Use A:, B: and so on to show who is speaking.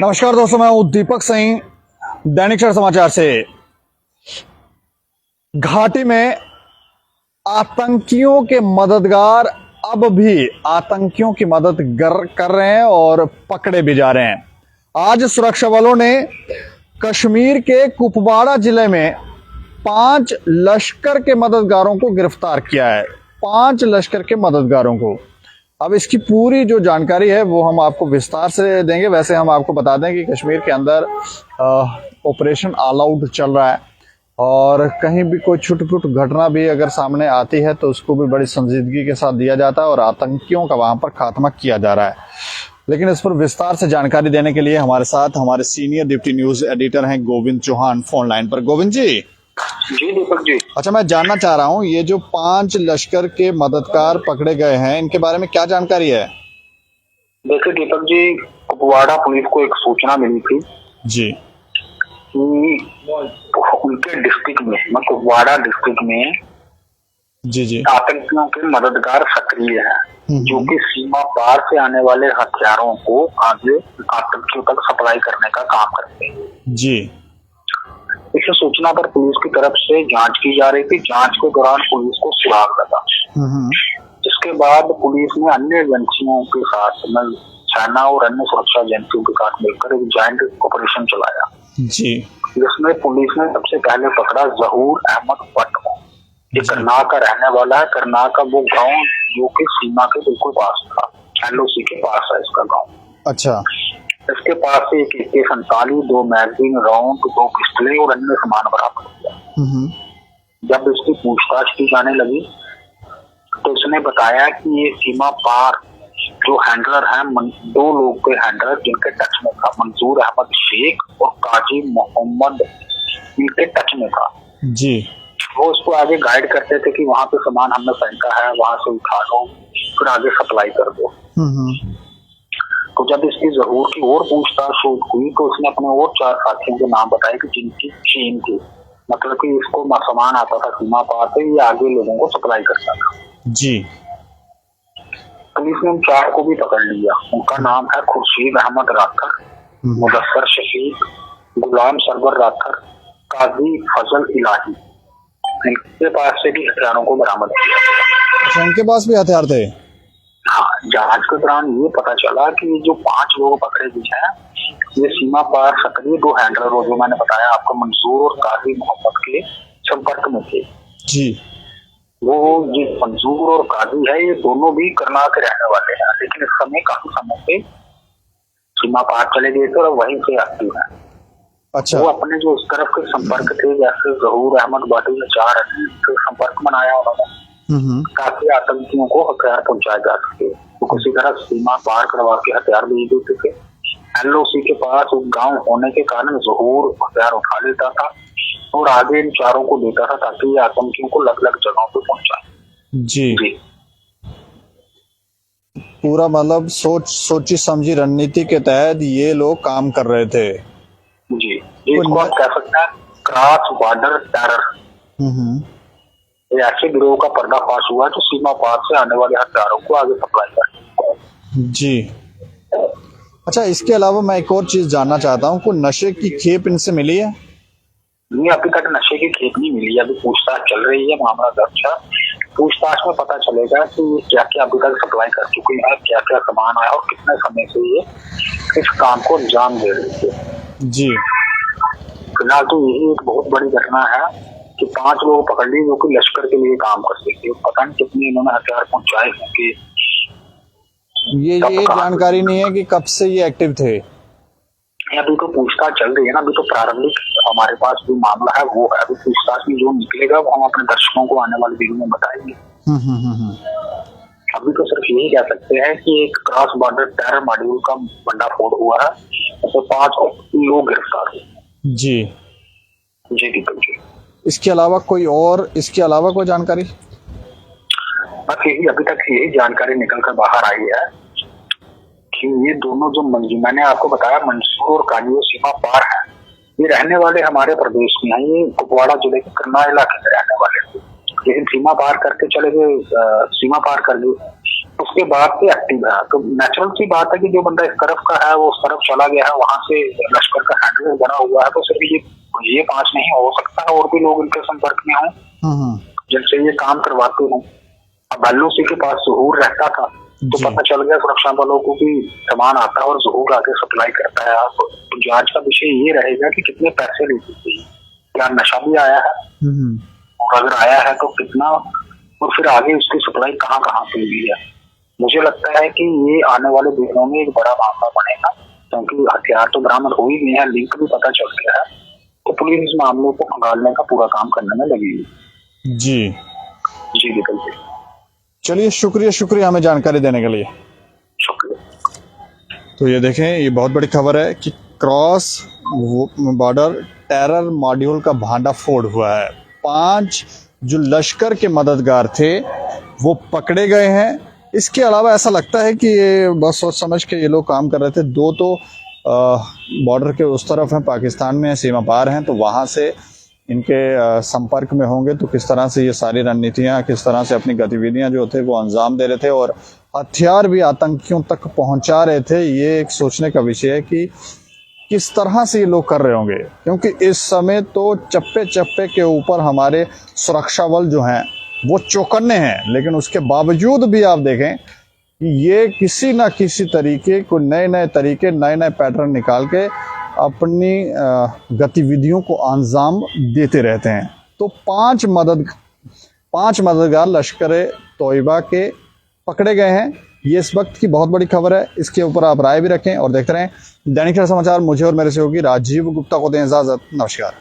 A: नमस्कार दोस्तों, मैं हूं दीपक सिंह, दैनिक क्षण समाचार से। घाटी में आतंकियों के मददगार अब भी आतंकियों की मदद कर रहे हैं और पकड़े भी जा रहे हैं। आज सुरक्षा बलों ने कश्मीर के कुपवाड़ा जिले में 5 लश्कर के मददगारों को गिरफ्तार किया है। 5 लश्कर के मददगारों को। अब इसकी पूरी जो जानकारी है वो हम आपको विस्तार से देंगे। वैसे हम आपको बता दें कि कश्मीर के अंदर ऑपरेशन ऑल आउट चल रहा है और कहीं भी कोई छुटपुट घटना भी अगर सामने आती है तो उसको भी बड़ी संजीदगी के साथ दिया जाता है और आतंकियों का वहां पर खात्मा किया जा रहा है। लेकिन इस पर विस्तार से जानकारी देने के लिए हमारे साथ हमारे सीनियर डिप्टी न्यूज एडिटर हैं गोविंद चौहान फोन लाइन पर। गोविंद जी।
B: जी दीपक जी।
A: अच्छा, मैं जानना चाह रहा हूँ ये जो 5 लश्कर के मददगार पकड़े गए हैं इनके बारे में क्या जानकारी है?
B: देखिए दीपक जी, कुपवाड़ा पुलिस को एक सूचना मिली थी
A: जी
B: कि उनके डिस्ट्रिक्ट में कुपवाड़ा डिस्ट्रिक्ट में
A: जी
B: आतंकियों के मददगार सक्रिय हैं जो कि सीमा पार से आने वाले हथियारों को आगे आतंकियों तक सप्लाई करने का काम करते हैं
A: जी।
B: इस सूचना पर पुलिस की तरफ से जांच की जा रही थी। जांच के दौरान पुलिस को सुराग लगा, जिसके बाद पुलिस ने अन्य एजेंसियों के साथ सेना और अन्य सुरक्षा एजेंसियों के साथ मिलकर एक जॉइंट ऑपरेशन चलाया
A: जी।
B: जिसमें पुलिस ने सबसे पहले पकड़ा जहूर अहमद भट्ट को। ये करनाल का रहने वाला है। करनाल का वो गांव जो कि सीमा के बिल्कुल पास था, LOC के पास है इसका गांव।
A: अच्छा।
B: इसके पास से एक AK-47, 2 मैगजीन राउंड, 2 पिस्टलें और अन्य सामान बरामद किया। जब इसकी पूछताछ की जाने लगी तो इसने बताया कि ये सीमा पार जो हैंडलर हैं, 2 लोग के हैंडलर जिनके टच में था, मंजूर अहमद शेख और काजी मोहम्मद, इनके टच में था
A: जी।
B: वो उसको आगे गाइड करते थे कि वहां पे सामान हमने फेंका है, वहां से उठा लो फिर आगे सप्लाई कर दो। तो जब इसकी जहूर की और पूछताछ हुई तो उसने अपने और 4 साथियों के नाम बताए कि जिनकी चीन थी, मतलब कि इसको सामान आता था सीमा पार से, ये आगे लोगों को सप्लाई करता था
A: जी।
B: पुलिस ने उन 4 को भी पकड़ लिया। उनका नाम है खुर्शीद अहमद राथर, मुदस्सर शहीद, गुलाम सरवर राथर, काजी फजल इलाही। इनके पास से भी हथियारों को बरामद किया।
A: अच्छा, इनके पास भी हथियार थे?
B: हाँ, जांच के दौरान ये पता चला कि ये जो 5 लोग पकड़े गए हैं ये सीमा पार सक्रिय 2 हैंडलर जो मैंने बताया आपको मंजूर और काजी मोहम्मद के संपर्क में थे
A: जी।
B: वो ये मंजूर और काजी है, ये दोनों भी करनाल के रहने वाले हैं, लेकिन इस समय काफी समय से सीमा पार चले गए थे और वहीं से एक्टिव है।
A: अच्छा।
B: वो अपने जो उस तरफ के संपर्क थे, जैसे जहूर अहमद बाटी ने 4 आदमी संपर्क बनाया उन्होंने ताकि आतंकियों को हथियार पहुंचाए जा सके। तो किसी तरह सीमा पार करवा के हथियार भेज देते थे। LOC के पास गांव होने के कारण जहूर हथियार उठा लेता था और आगे इन 4 को देता था ताकि ये आतंकियों को अलग अलग जगहों पे पहुंचाए।
A: जी। पूरा मतलब सोची समझी रणनीति के तहत ये लोग काम कर रहे थे।
B: जी, इसको आप कह सकते हैं क्रॉस बॉर्डर टेरर। ये ऐसे गिरोह का पर्दाफाश हुआ जो सीमा पार से आने वाले हथियारों को आगे सप्लाई करते
A: जी। अच्छा, इसके अलावा मैं एक और चीज जानना चाहता हूँ, कोई नशे की खेप इनसे मिली है?
B: नहीं, अभी तक नशे की खेप नहीं मिली है। अभी पूछताछ चल रही है, मामला दर्ज है। पूछताछ में पता चलेगा कि क्या क्या अभी तक सप्लाई कर चुकी है, क्या क्या सामान आया और कितने समय से ये इस काम को अंजाम दे रही है।
A: जी।
B: फिलहाल तो यही एक बहुत बड़ी घटना है कि 5 लोग पकड़ लिए जो कि लश्कर के लिए काम करते थे। पता नहीं कितने इन्होंने हथियार पहुंचाए होंगे।
A: ये जानकारी नहीं है कि कब से ये एक्टिव थे।
B: अभी तो पूछताछ चल रही है ना, अभी तो प्रारंभिक हमारे पास जो मामला है वो है। अभी पूछताछ में जो निकलेगा वो हम अपने दर्शकों को आने वाले दिनों में बताएंगे। अभी तो सिर्फ यही कह सकते हैं कि एक क्रॉस बॉर्डर टेरर मॉड्यूल का भंडाफोड़ हुआ है, तो 5 लोग गिरफ्तार हुए।
A: जी
B: जी दीपक जी।
A: इसके अलावा कोई जानकारी?
B: बस यही अभी तक यही जानकारी निकल कर बाहर आई है कि ये दोनों जो मैंने आपको बताया मंसूर और काजी सीमा पार है, ये रहने वाले हमारे प्रदेश में हैं। ये कुपवाड़ा जिले के करनाल इलाके में रहने वाले थे, लेकिन सीमा पार करके चले गए, सीमा पार कर गए। उस उसके बाद से एक्टिव है। तो नेचुरल सी बात है कि जो बंदा इस तरफ का है वो उस तरफ चला गया है, वहां से लश्कर का हैंडल बना हुआ है। तो सिर्फ ये 5 नहीं, हो सकता है और भी लोग इनके संपर्क में हों जिनसे ये काम करवाते हों। अब भल्लू सिंह के पास ज़हूर रहता था तो पता चल गया सुरक्षा बलों को कि सामान आता है और ज़हूर आगे सप्लाई करता है। आप तो जांच का विषय ये रहेगा कि कितने पैसे लेते थे, क्या नशा भी आया है और अगर आया है तो कितना, और फिर आगे उसकी सप्लाई कहाँ कहाँ से हुई है। मुझे लगता है कि ये आने वाले दिनों में एक बड़ा मामला बनेगा, क्योंकि हथियार तो बरामद हो ही गए हैं, लिंक भी पता चल गया है। तो पुलिस इस मामले को खंगालने का पूरा काम करने में लगी है। जी बिल्कुल।
A: चलिए, शुक्रिया हमें जानकारी देने के लिए।
B: शुक्रिया।
A: तो ये देखें, ये बहुत बड़ी खबर है कि क्रॉस बॉर्डर टेरर मॉड्यूल का भांडाफोड़ हुआ है। 5 जो लश्कर के मददगार थे वो पकड़े गए हैं। इसके अलावा ऐसा लगता है कि ये बस सोच समझ के ये लोग काम कर रहे थे। 2 तो बॉर्डर के उस तरफ हैं, पाकिस्तान में सीमा पार हैं, तो वहाँ से इनके संपर्क में होंगे। तो किस तरह से ये सारी रणनीतियाँ, किस तरह से अपनी गतिविधियाँ जो थे वो अंजाम दे रहे थे और हथियार भी आतंकियों तक पहुँचा रहे थे, ये एक सोचने का विषय है कि किस तरह से ये लोग कर रहे होंगे। क्योंकि इस समय तो चप्पे चप्पे के ऊपर हमारे सुरक्षा बल जो हैं वो चौकन्ने हैं, लेकिन उसके बावजूद भी आप देखें कि ये किसी ना किसी तरीके को नए तरीके, नए पैटर्न निकाल के अपनी गतिविधियों को अंजाम देते रहते हैं। तो 5 मददगार लश्कर तोयबा के पकड़े गए हैं। ये इस वक्त की बहुत बड़ी खबर है। इसके ऊपर आप राय भी रखें और देखते रहें दैनिक समाचार। मुझे और मेरे सहयोगी राजीव गुप्ता को दें इजाजत। नमस्कार।